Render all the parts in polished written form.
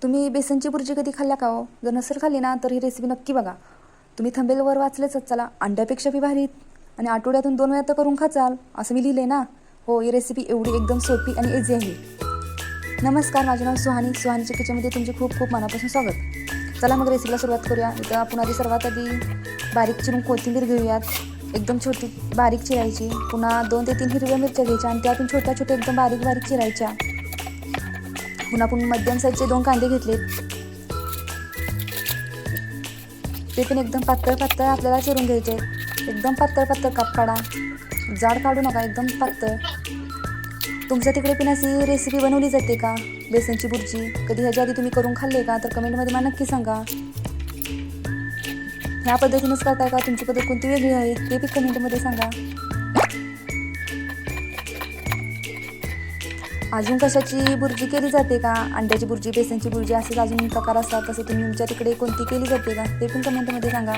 तुम्ही बेसनची बुर्जी कधी खाल्ल्या का हो? जर नसेल खाल्ली ना तर ही रेसिपी नक्की बघा. तुम्ही थंबनेलवर वाचलेच चला, अंड्यापेक्षा बी भारी आणि आठवड्यातून 2 वेळा तर करून खाचाल असं मी लिहिले ना. हो, ही रेसिपी एवढी एकदम सोपी आणि इझी आहे. नमस्कार, माझे नाव सुहानीच्या किचनमध्ये तुमचे खूप खूप मनापासून स्वागत. चला मग रेसिपीला सुरुवात करूया. इथं आपण सर्वात आधी बारीक चिरून कोथिंबीर घेऊयात. एकदम छोटी बारीक चिरायची. पुन्हा 2 ते 3 हिरव्या मिरच्या घ्यायच्या आणि त्यातून छोट्या छोट्या एकदम बारीक बारीक चिरायच्या. पुन्हा आपण मध्यम साईजचे 2 कांदे घेतलेत. ते पण एकदम पातळ पातळ आपल्याला चिरून घ्यायचे. एकदम पातळ पातळ काप काढा, जाड काढू नका, एकदम पातळ. तुमच्या तिकडे पण अशी रेसिपी बनवली जाते का बेसनची बुर्जी? कधी ह्याच्या आधी तुम्ही करून खाल्ले का? तर कमेंटमध्ये मला नक्की सांगा. ह्या पद्धतीनेच करताय का? तुमची पद्धत कोणती वेगळी आहे ते बी कमेंटमध्ये सांगा. अजून कशाची बुर्जी केली जाते का? अंड्याची बुर्जी, बेसनची बुर्जी असेच अजून प्रकार असतात. तसं तुम्ही तुमच्या तिकडे कोणती केली जाते का ते पण कमेंटमध्ये सांगा.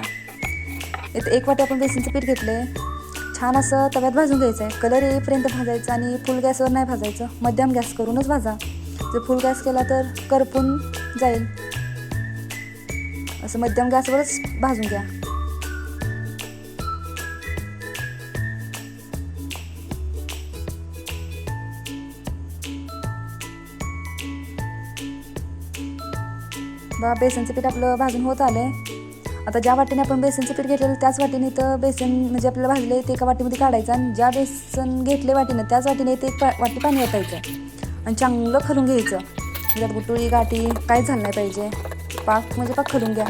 इथं 1 वाटी आपण बेसनचं पीठ घेतलं आहे. छान असं तव्यात भाजून घ्यायचं आहे. कलर येईपर्यंत भाजायचं आणि फुल गॅसवर नाही भाजायचं, मध्यम गॅस करूनच भाजा. जर फुल गॅस केला तर करपून जाईल. असं मध्यम गॅसवरच भाजून घ्या. बघा, बेसनचं पीठ आपलं भाजून होत आलं आहे. आता ज्या वाटीने आपण बेसनचं पीठ घेतलेलं त्याच वाटीने तर बेसन म्हणजे आपल्याला भाजले ते एका वाटीमध्ये काढायचं आणि ज्या बेसन घेतले वाटीनं त्याच वाटीने ते 1 वाटी पाणी ओतायचं आणि चांगलं खलून घ्यायचं. त्यात गुटुळी गाठी काहीच झालं नाही पाहिजे. पाक म्हणजे पाक खलून घ्या.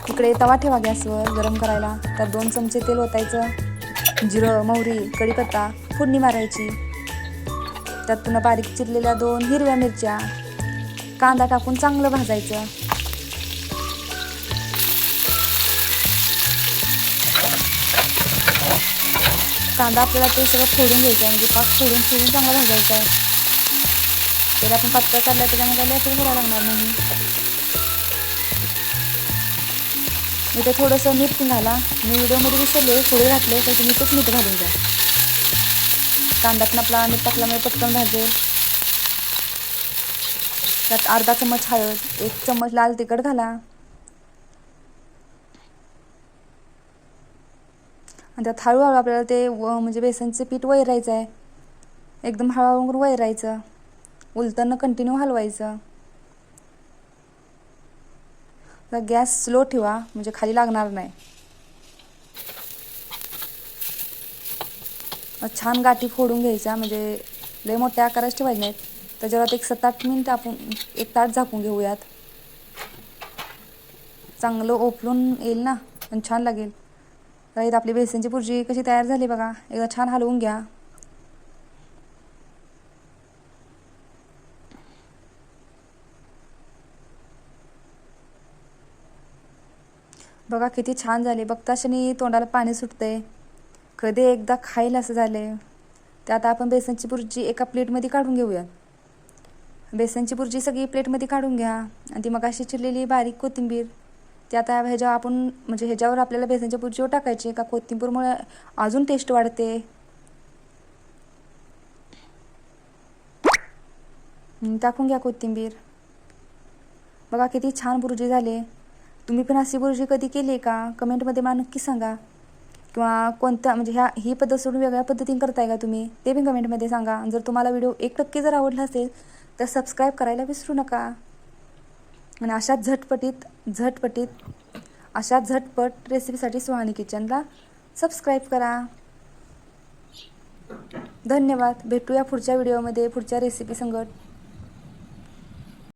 इकडे तवा ठेवा गॅसवर गरम करायला. त्यात 2 चमचे तेल ओतायचं. जिरं, मोहरी, कढीपत्ता फोडणी मारायची. त्यात पुन्हा बारीक चिरलेल्या 2 हिरव्या मिरच्या, कांदा टाकून चांगलं भाजायचं. कांदा आपल्याला ते सगळं फोडून घ्यायचं आहे, म्हणजे पाक फोडून चांगला भाजायचा आहे. तर आपण पातळ काढला त्याच्यामध्ये लसूण घालायला लागणार नाही. इथे थोडंसं मीठ घाला. मी व्हिडिओमध्ये विसरले, थोडे घातले तर तुम्ही तेच मीठ घालून द्या. कांदा पण आपला मीठ टाकल्यामुळे पटकन भाजेल. त्यात अर्धा चम्मच हळद, 1 चम्मच लाल तिखट घाला आणि त्यात हळूहळू आपल्याला ते म्हणजे बेसनचं पीठ वैरायचं आहे. एकदम हळूहळू वैरायचं, उलटनं कंटिन्यू हलवायचं. तर गॅस स्लो ठेवा म्हणजे खाली लागणार नाही. छान गाठी फोडून घ्यायच्या, म्हणजे लय मोठ्या आकाराचे ठेवायचे नाहीत. त्याच्यावर 1 7-8 मिनिट आपण 1 ताट झाकून घेऊयात. चांगलं ओपलून येईल ना आणि छान लागेल. तर इथं आपली बेसनची बुर्जी कशी तयार झाली बघा. एकदा छान हलवून घ्या. बघा किती छान झाले. बघताक्षणी तोंडाला पाणी सुटते. कधी एकदा खाईल असं झाले. त्यात आपण बेसनची बुर्जी एका प्लेटमध्ये काढून घेऊयात. बेसनची बुर्जी सगळी प्लेटमध्ये काढून घ्या आणि ती मगाशी चिरलेली बारीक कोथिंबीर ते आता ह्याच्यावर आपण म्हणजे ह्याच्यावर आपल्याला बेसनच्या बुर्जीवर टाकायची. का कोथिंबीरमुळे अजून टेस्ट वाढते. टाकून घ्या कोथिंबीर. बघा किती छान बुर्जी झाली. तुम्ही पण अशी बुर्जी कधी केली का? कमेंटमध्ये मला नक्की सांगा. किंवा कोणत्या म्हणजे ही पद्धत सोडून वेगळ्या पद्धतीने करताय का तुम्ही ते पण कमेंटमध्ये सांगा. जर तुम्हाला व्हिडिओ 1% जर आवडला असेल तर सबस्क्राईब करायला विसरू नका. आणि अशा झटपट रेसिपीसाठी सुहानी किचनला सबस्क्राईब करा. धन्यवाद. भेटूया पुढच्या व्हिडिओमध्ये पुढच्या रेसिपी संगत.